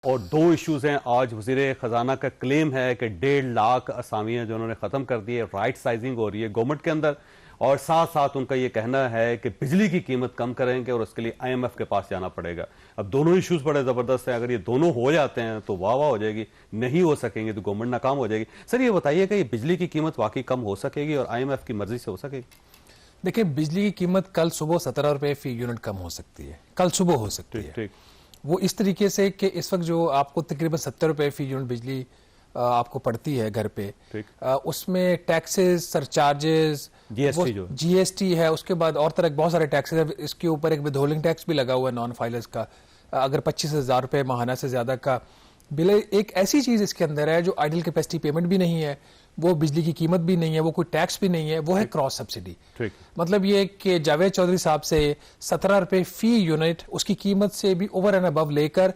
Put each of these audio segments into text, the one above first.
और दो इश्यूज हैं। आज वज़ीर ख़जाना का क्लेम है कि 1.5 लाख असामियाँ जो उन्होंने ख़त्म कर दी है, राइट साइजिंग हो रही है गवर्नमेंट के अंदर, और साथ साथ उनका ये कहना है कि बिजली की कीमत कम करेंगे और उसके लिए IMF के पास जाना पड़ेगा। अब दोनों इश्यूज बड़े ज़बरदस्त हैं, अगर ये दोनों हो जाते हैं तो वाह वाह हो जाएगी, नहीं हो सकेंगे तो गवर्नमेंट नाकाम हो जाएगी। सर ये बताइए कि ये बिजली की कीमत वाकई कम हो सकेगी और IMF की मर्जी से हो सकेगी? देखिए, बिजली की कीमत कल सुबह 17 रुपए फी यूनिट कम हो सकती है, कल सुबह हो सकती है। ठीक। वो इस तरीके से कि इस वक्त जो आपको तकरीबन 70 रुपए फी यूनिट बिजली आपको पड़ती है घर पे, उसमें टैक्सेस, सरचार्जेस, GST है, उसके बाद और तरह बहुत सारे टैक्सेस है। इसके ऊपर एक विदहोल्डिंग टैक्स भी लगा हुआ है नॉन फाइलर्स का। अगर 25,000 रुपए माहाना से ज्यादा का बिल, एक ऐसी चीज इसके अंदर है जो आइडल कैपेसिटी पेमेंट भी नहीं है, वो बिजली की कीमत भी नहीं है, वो कोई टैक्स भी नहीं है, वो है क्रॉस सब्सिडी। मतलब ये कि जावेद चौधरी साहब से 17 रुपए फी यूनिट, उसकी कीमत से भी ओवर एंड अबव लेकर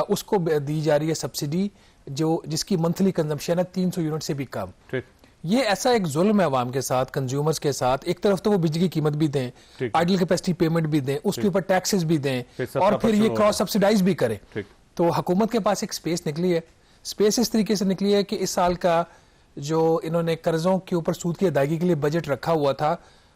उसको दी जा रही है सब्सिडी, जो जिसकी मंथली कंजम्पशन है 300 यूनिट से भी कम। ये ऐसा एक जुल्म है अवाम के साथ, कंज्यूमर्स के साथ। एक तरफ तो वो बिजली की कीमत भी दें, आइडल कैपेसिटी पेमेंट भी दें, उसके ऊपर टैक्सेस भी दें, और फिर ये क्रॉस सब्सिडाइज भी करें। तो हुकूमत के पास एक स्पेस निकली है। स्पेस इस तरीके से निकली है कि इस साल का जो इन्होंने कर्जों के ऊपर सूद की अदायगी के लिए बजट रखा हुआ था,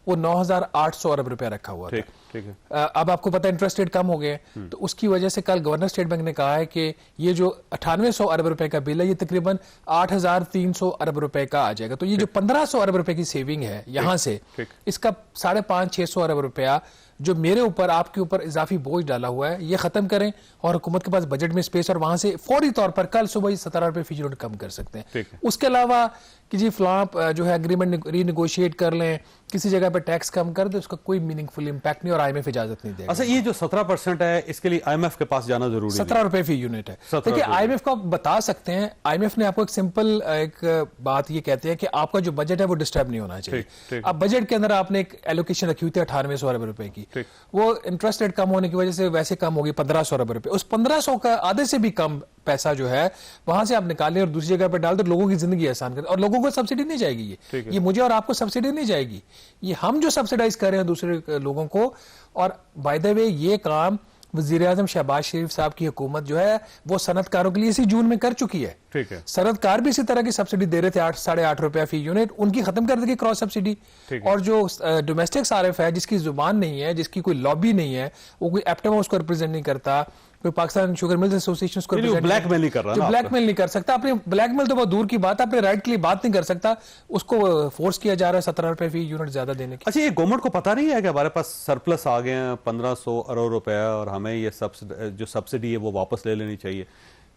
वो 9,800 अरब रुपया रखा हुआ था। ठीक है। अब आपको पता है इंटरेस्ट रेट कम हो गए, तो उसकी वजह से कल गवर्नर स्टेट बैंक ने कहा है कि ये जो 9800 अरब रुपए का बिल है, ये तकरीबन 8,300 अरब रुपए का आ जाएगा। तो ये जो 1,500 अरब रुपए की सेविंग है यहां से, इसका 550-600 अरब रुपया जो मेरे ऊपर आपके ऊपर इजाफी बोझ डाला हुआ है, ये खत्म करें। और हुकूमत के पास बजट में स्पेस, और वहां से फौरी तौर पर कल सुबह 17 रुपए फी यूनिट कम कर सकते हैं। उसके अलावा कि जी फलां जो है एग्रीमेंट रीनेगोशिएट कर लें, किसी जगह पर टैक्स कम कर दे, उसका कोई मीनिंगफुल इंपैक्ट नहीं और IMF इजाजत नहीं देगा। अच्छा, ये जो 17% है, इसके लिए IMF के पास जाना जरूरी है। 17 रुपए फी यूनिट है। देखिए, IMF को आप बता सकते हैं, IMF ने आपको एक सिंपल एक बात ये कहते हैं कि आपका जो बजट है वो डिस्टर्ब नहीं होना चाहिए। अब बजट के अंदर आपने एक एलोकेशन रखी हुई थी 9800 अरब रुपए की, वो इंटरेस्ट रेट कम होने की वजह से वैसे कम होगी 1500 अरब रुपए। उस 1500 का आधे से भी कम पैसा जो है वहां से आप निकालें और दूसरी जगह पर डाल दो, लोगों की जिंदगी आसान कर। और लोगों को सब्सिडी नहीं जाएगी, ये मुझे और आपको सब्सिडी नहीं जाएगी, ये हम जो सब्सिडाइज कर रहे हैं दूसरे लोगों को। और बाय द वे ये काम वजीर आजम शहबाज शरीफ साहब की हुकूमत जो है वो सनतकारों के लिए इसी जून में कर चुकी है। ठीक है। सनतकार भी इसी तरह की सब्सिडी दे रहे थे, 8-8.5 रुपया फी यूनिट, उनकी खत्म कर देगी क्रॉस सब्सिडी। और जो डोमेस्टिक सारिफ है, जिसकी जुबान नहीं है, जिसकी कोई लॉबी नहीं है, वो कोई एप्टेमा उसको रिप्रेजेंट नहीं करता, कोई पाकिस्तान शुगर मिल्स एसोसिएशन को ब्लैकमेल नहीं कर रहा, जो ब्लैकमेल नहीं कर सकता, अपने ब्लैकमेल तो बहुत दूर की बात है, अपने राइट के लिए बात नहीं कर सकता, उसको फोर्स किया जा रहा है 17 रुपए फी यूनिट ज्यादा देने की। अच्छा, ये गवर्नमेंट को पता नहीं है कि हमारे पास सरप्लस आ गए हैं 1500 अरब रुपया और हमें ये जो सब्सिडी है वो वापस ले लेनी चाहिए?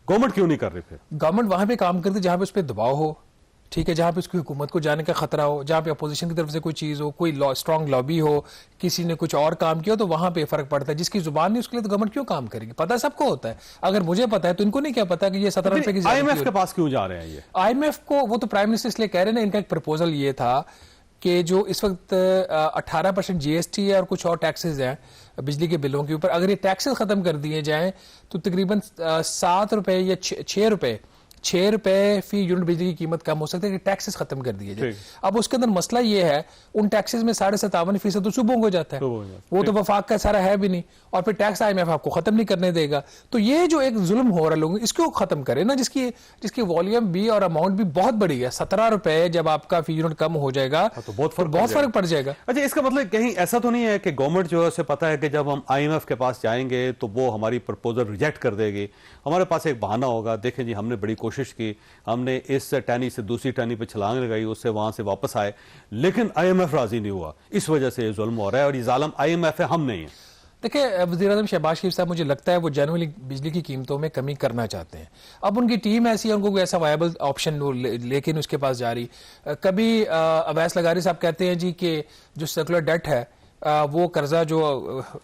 गवर्नमेंट क्यों नहीं कर रही? फिर गवर्नमेंट वहां पे काम करती जहां पे उस पर दबाव हो, ठीक है, जहां पे उसकी हुकूमत को जाने का खतरा हो, जहां पे अपोजिशन की तरफ से कोई चीज हो, कोई स्ट्रांग लॉबी हो, किसी ने कुछ और काम किया, तो वहां पे फर्क पड़ता है। जिसकी जुबान नहीं उसके लिए तो गवर्नमेंट क्यों काम करेगी? पता सबको होता है। अगर मुझे पता है तो इनको नहीं क्या पता कि ये 17 रुपए की IMF के पास क्यों जा रहे हैं? ये IMF को, वो तो प्राइम मिनिस्टर इसलिए कह रहे हैं ना, इनका एक प्रपोजल ये था कि जो इस वक्त 18% GST है और कुछ और टैक्सेस हैं बिजली के बिलों के ऊपर, अगर ये टैक्सेस खत्म कर दिए जाएं तो तकरीबन 7 रुपए या 6 रुपए फी यूनिट बिजली की कीमत कम हो सकती है कि टैक्सेस खत्म कर दिए जाए। अब उसके अंदर मसला ये है, उन टैक्सेस में 57.5% तो सुबह हो जाता है, वो तो वफाक का सारा है भी नहीं, और फिर टैक्स IMF आपको खत्म नहीं करने देगा। तो ये जो एक जुल्म हो रहा है लोगों, इसको खत्म करें ना, जिसकी वॉल्यूम भी और अमाउंट भी बहुत बड़ी है। 17 रुपए जब आपका फी यूनिट कम हो जाएगा तो बहुत फर्क पड़ जाएगा। अच्छा, इसका मतलब कहीं ऐसा तो नहीं है कि गवर्नमेंट जो है उसे पता है कि जब हम IMF के पास जाएंगे तो वो हमारी प्रपोजल रिजेक्ट कर देगी, हमारे पास एक बहाना होगा, देखें जी हमने बड़ी कोशिश की, हमने इस टहनी से दूसरी टहनी पे छलांग लगाई, उससे वहां से वापस आए, लेकिन IMF राजी नहीं हुआ, इस वजह से ये जुल्म हो रहा है और ये जालिम IMF है, हम नहीं है। देखिए, वज़ीर आज़म शहबाज शरीफ साहब, मुझे लगता है वो जनरली बिजली की कीमतों में कमी करना चाहते हैं। अब उनकी टीम ऐसी है, उनको कोई ऐसा वायबल ऑप्शन लेकिन उसके पास जारी। कभी अवैस लगारी साहब कहते हैं जी कि जो सर्कुलर डेट है, वो कर्जा जो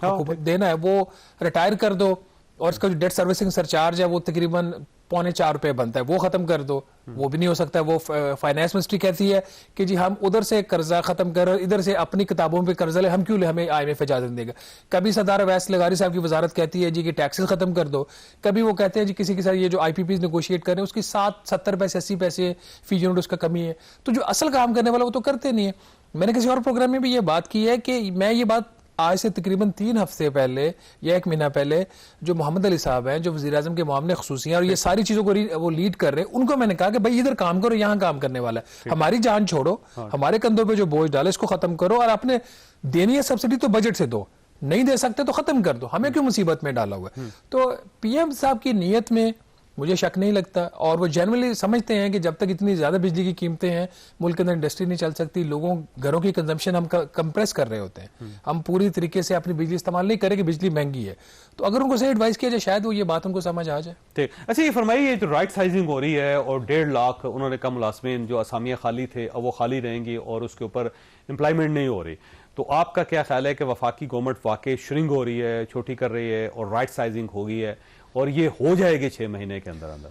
हुकूमत देना है वो रिटायर कर दो, और इसका जो डेट सर्विसिंग सरचार्ज है वो तकरीबन 3.25 रुपए बनता है, वो खत्म कर दो। वो भी नहीं हो सकता। वो फाइनेंस मिनिस्ट्री कहती है कि जी हम उधर से कर्जा खत्म कर, इधर से अपनी किताबों पे कर्जा ले, हम क्यों ले, हमें IMF इजाजत देगा। कभी सरदार अवैस लगारी साहब की वजारत कहती है जी कि टैक्सेस खत्म कर दो। कभी वो कहते हैं जी किसी के साथ ये जो IPPs नेगोशिएट कर रहे हैं उसकी 70 पैसे 80 पैसे फी यूनिट उसका कमी है। तो जो असल काम करने वाला वो तो करते नहीं है। मैंने किसी और प्रोग्राम में भी ये बात की है कि मैं ये बात आज से तकरीबन 3 हफ्ते पहले या 1 महीना पहले जो मोहम्मद अली साहब हैं, जो वज़ीर आज़म के मामले ख़ुसूसी हैं और ये सारी चीज़ों को वो लीड कर रहे हैं, उनको मैंने कहा कि भाई इधर काम करो, यहाँ काम करने वाला है, हमारी जान छोड़ो, हमारे कंधों पर जो बोझ डाले इसको ख़त्म करो, और आपने देनी है सब्सिडी तो बजट से दो, नहीं दे सकते तो ख़त्म कर दो, हमें क्यों मुसीबत में डाला हुआ है। तो पीएम साहब की नीयत में मुझे शक नहीं लगता, और वो जनरली समझते हैं कि जब तक इतनी ज्यादा बिजली की कीमतें हैं, मुल्क के अंदर इंडस्ट्री नहीं चल सकती, लोगों घरों की कंजम्पशन हम कंप्रेस कर रहे होते हैं, हम पूरी तरीके से अपनी बिजली इस्तेमाल नहीं करें कि बिजली महंगी है। तो अगर उनको सही एडवाइस किया जाए शायद वो ये बात उनको समझ आ जाए। ठीक, अच्छा ये फरमाइए, जो राइट साइजिंग हो रही है और 1.5 लाख उन्होंने कम मुलाजमीन जो असामियाँ खाली थे अब वो खाली रहेंगी और उसके ऊपर एम्प्लॉयमेंट नहीं हो रही, तो आपका क्या ख्याल है कि वफाकी गवर्नमेंट वाकई श्रिंक हो रही है, छोटी कर रही है और राइट साइजिंग हो गई है और ये हो जाएगी 6 महीने के अंदर अंदर?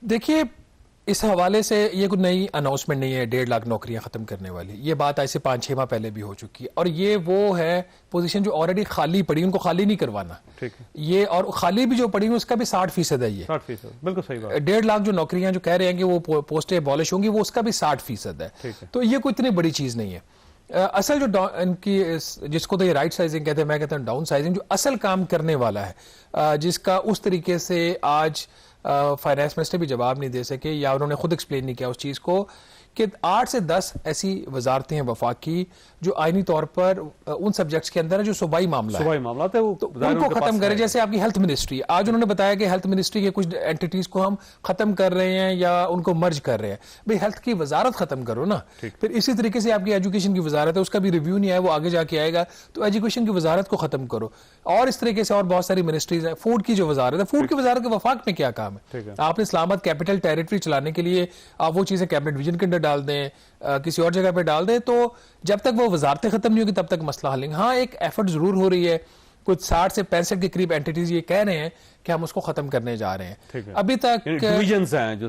देखिए, इस हवाले से ये कोई नई अनाउंसमेंट नहीं है 1.5 लाख नौकरियां खत्म करने वाली, ये बात ऐसे 5-6 माह पहले भी हो चुकी है, और ये वो है पोजीशन जो ऑलरेडी खाली पड़ी, उनको खाली नहीं करवाना। ठीक है, ये और खाली भी जो पड़ी है उसका भी 60% है, ये 60%, बिल्कुल सही बात। 1.5 लाख जो नौकरियां जो कह रहे हैं कि वो पोस्टें अबॉलिश होंगी, वो उसका भी 60% है। तो ये कोई इतनी बड़ी चीज नहीं है। असल जो इनकी जिसको तो ये राइट साइजिंग कहते हैं, मैं कहता हूँ डाउन साइजिंग, जो असल काम करने वाला है, जिसका उस तरीके से आज फाइनेंस मिनिस्टर भी जवाब नहीं दे सके या उन्होंने खुद एक्सप्लेन नहीं किया उस चीज को, कि 8 से 10 ऐसी वजारतें हैं वफाकी जो आईनी तौर पर उन सब्जेक्ट्स के अंदर है जो सूबाई मामला है, तो उनको खत्म करें। जैसे आपकी हेल्थ मिनिस्ट्री, आज उन्होंने बताया कि हेल्थ मिनिस्ट्री के कुछ एंटिटीज को हम खत्म कर रहे हैं या उनको मर्ज कर रहे हैं। भाई हेल्थ की वजारत खत्म करो ना। फिर इसी तरीके से आपकी एजुकेशन की वजारत है, उसका भी रिव्यू नहीं आया, वो आगे जाके आएगा, तो एजुकेशन की वजारत को खत्म करो। और इस तरीके से और बहुत सारी मिनिस्ट्रीज है। फूड की जो वजारत है, फूड की वजारत के वफाक में क्या काम है? आपने इस्लामाबाद कैपिटल टेरिटरी चलाने के लिए आप वो चीजें कैबिनेट विजन के अंदर डाल दें, किसी और जगह पे डाल दे, तो जब तक वो वजारतें खत्म नहीं होगी तब तक मसला हल नहीं। हाँ, एक एफर्ट जरूर हो रही है, कुछ 60 से 65 के करीब एंटिटीज ये कह रहे हैं कि हम उसको खत्म करने जा रहे हैं। अभी तक डिविजन्स हैं, जो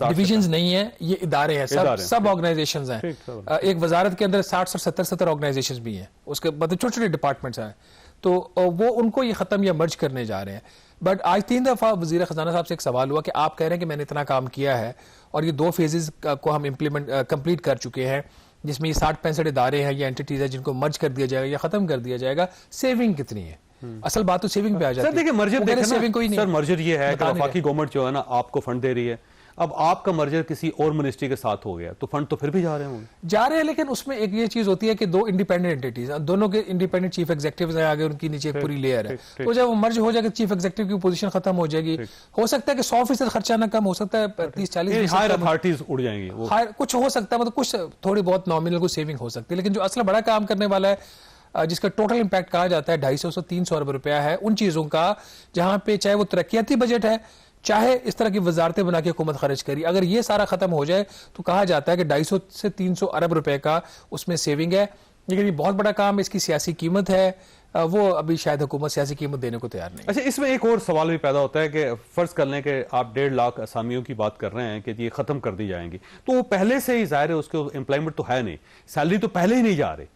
डिविजन्स नहीं है, ये इदारे हैं, सब ऑर्गेनाइजेशंस हैं। एक वजारत के अंदर 60 और 70 ऑर्गेनाइजेशंस भी हैं, उसके मतलब छोटे छोटे डिपार्टमेंट्स हैं, तो वो उनको ये खत्म या मर्ज करने जा रहे हैं। बट आज 3 दफा वजीर खजाना साहब से एक सवाल हुआ कि आप कह रहे हैं कि मैंने इतना काम किया है और ये 2 फेजेस को हम कंप्लीट कर चुके हैं, जिसमें ये 60-65 इदारे हैं या एंटिटीज है जिनको मर्ज कर दिया जाएगा या खत्म कर दिया जाएगा, सेविंग कितनी है? असल बात तो सेविंग पे आ जाती है। सर देखिए, मर्जर देखें, सेविंग कोई नहीं। सर मर्जर ये है कि वफाकी गवर्नमेंट जो है ना आपको फंड दे रही है, अब आपका मर्जर किसी और मिनिस्ट्री के साथ हो गया तो फंड तो फिर भी जा रहे होंगे। लेकिन उसमें एक ये चीज होती है कि 2 इंडिपेंडेंट एंटिटीज, दोनों के इंडिपेंडेंट चीफ एग्जीक्यूटिव्स हैं, आगे उनकी नीचे पूरी लेयर है, तो जब वो मर्ज हो जाएगा चीफ एग्जीक्यूटिव की पोजीशन खत्म हो जाएगी। हो सकता है कि 100% खर्चा ना कम हो सकता है, 30-40% हायर अथॉरिटीज उड़ जाएंगी, कुछ हो सकता है, मतलब कुछ थोड़ी बहुत नॉमिनल को सेविंग हो सकती है। लेकिन जो असल बड़ा काम करने वाला है, जिसका टोटल इंपैक्ट कहा जाता है 250 से 300 अरब रुपया है, उन चीजों का जहां पे चाहे वो तरक्याती बजट है, चाहे इस तरह की वजारतें बना के हुकूमत खर्च करी, अगर ये सारा खत्म हो जाए तो कहा जाता है कि 250 से 300 अरब रुपए का उसमें सेविंग है। लेकिन ये बहुत बड़ा काम, इसकी सियासी कीमत है, वो अभी शायद हुकूमत सियासी कीमत देने को तैयार नहीं। अच्छा, इसमें एक और सवाल भी पैदा होता है कि फर्ज कर लें कि आप 1.5 लाख असामियों की बात कर रहे हैं कि ये खत्म कर दी जाएंगी, तो वो पहले से ही जाहिर है उसके एम्प्लॉयमेंट तो है नहीं, सैलरी तो पहले ही नहीं जा रही,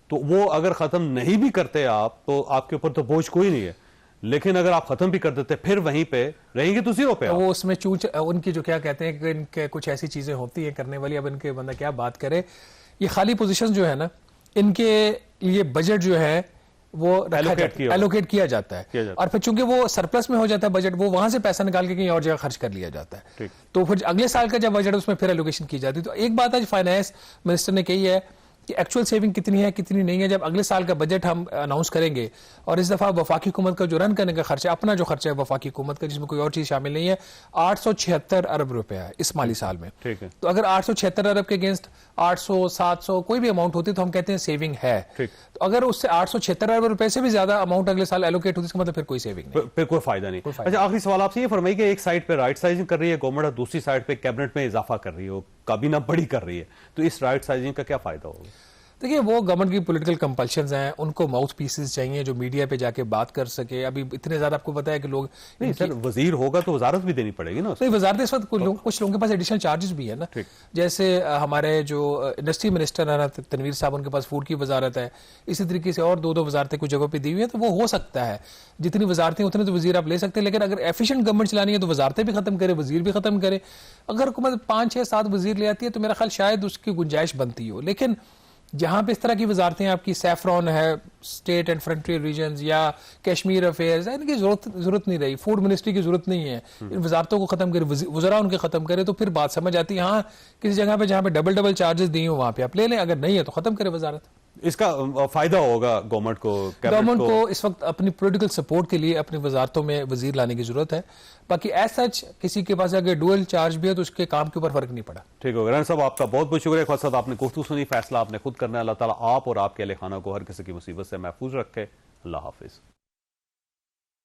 तो वो अगर खत्म नहीं भी करते आप तो आपके ऊपर तो बोझ कोई नहीं है। लेकिन अगर आप खत्म भी कर देते फिर वहीं पे रहेंगे तो 0 पे वो उसमें उनकी जो क्या कहते हैं कि इनके कुछ ऐसी चीजें होती हैं करने वाली, अब इनके बंदा क्या बात करे। ये खाली पोजीशन जो है ना, इनके लिए बजट जो है वो एलोकेट किया जाता है, और फिर चूंकि वो सरप्लस में हो जाता है बजट, वो वहां से पैसा निकाल के कहीं और जगह खर्च कर लिया जाता है, तो फिर अगले साल का जब बजट उसमें फिर एलोकेशन की जाती है। तो एक बात आज फाइनेंस मिनिस्टर ने कही है कि एक्चुअल सेविंग कितनी है कितनी नहीं है, जब अगले साल का बजट हम अनाउंस करेंगे, और इस दफा वफाकी हुकूमत का जो रन करने का खर्चा, अपना जो खर्चा है वफाकी हुकूमत का, जिसमें कोई और चीज शामिल नहीं है, 876 अरब रुपया है इस माली साल में। तो अगर 876 अरब के अगेंस्ट 800-700 कोई भी अमाउंट होती है तो हम कहते हैं सेविंग है। तो अगर उससे 876 अरब रुपए से भी ज्यादा अमाउंट अगले साल एलोकेट होती है, इसका मतलब फिर कोई सेविंग नहीं, फिर कोई फायदा नहीं। अच्छा, आखिरी सवाल आपसे ये फरमाइए कि एक साइड पे राइट साइजिंग कर रही है गवर्नमेंट और दूसरी साइड पे कैबिनेट में इजाफा कर रही है, काबीना बड़ी कर रही है, तो इस राइट साइजिंग का क्या फायदा होगा? देखिए, वो गवर्नमेंट की पॉलिटिकल कंपल्शंस हैं, उनको माउथ पीसेस चाहिए जो मीडिया पे जाके बात कर सके। अभी इतने ज्यादा आपको पता है कि लोग नहीं, सर वजीर होगा तो वजारत भी देनी पड़ेगी ना। नहीं, वजारत इस वक्त कुछ लोगों के पास एडिशनल चार्जेस भी है ना, जैसे हमारे जो इंडस्ट्री मिनिस्टर है ना तनवीर साहब, उनके पास फूड की वजारत है, इसी तरीके से और 2 वजारतें कुछ जगहों पर दी हुई है, तो वो हो सकता है जितनी वजारतें उतने तो वजीर आप ले सकते हैं। लेकिन अगर एफिशिएंट गवर्नमेंट चलानी है तो वजारतें भी खत्म करे, वजीर भी खत्म करे। अगर हुकूमत 5, 6, 7 वजीर ले आती है तो मेरा ख्याल शायद उसकी गुंजाइश बनती हो। लेकिन जहां पे इस तरह की वजारतें आपकी सैफरॉन है, स्टेट एंड फ्रंटियर रीजन्स, या कश्मीर अफेयर्स, इनकी जरूरत नहीं रही, फूड मिनिस्ट्री की जरूरत नहीं है, इन वजारतों को खत्म करे, वज़रा उनके खत्म करे, तो फिर बात समझ आती है। हाँ, किसी जगह पे जहां पे डबल डबल चार्जेस दिए हो वहां पे आप ले लें, अगर नहीं है तो खत्म करे वजारत। इसका फायदा होगा गवर्नमेंट को इस वक्त अपनी पॉलिटिकल सपोर्ट के लिए अपनी वजारतों में वजीर लाने की जरूरत है। बाकी एज सच किसी के पास अगर डुअल चार्ज भी है तो उसके काम के ऊपर फर्क नहीं पड़ा। ठीक हो गया साहब, आपका बहुत बहुत शुक्रिया। ख्वाजा साहब, आपने गुफ्तगू सुनी, फैसला आपने खुद करना है। अल्लाह ताला आप और आपके अहले खाना को हर किसी की मुसीबत से महफूज रखे। अल्लाह हाफिज।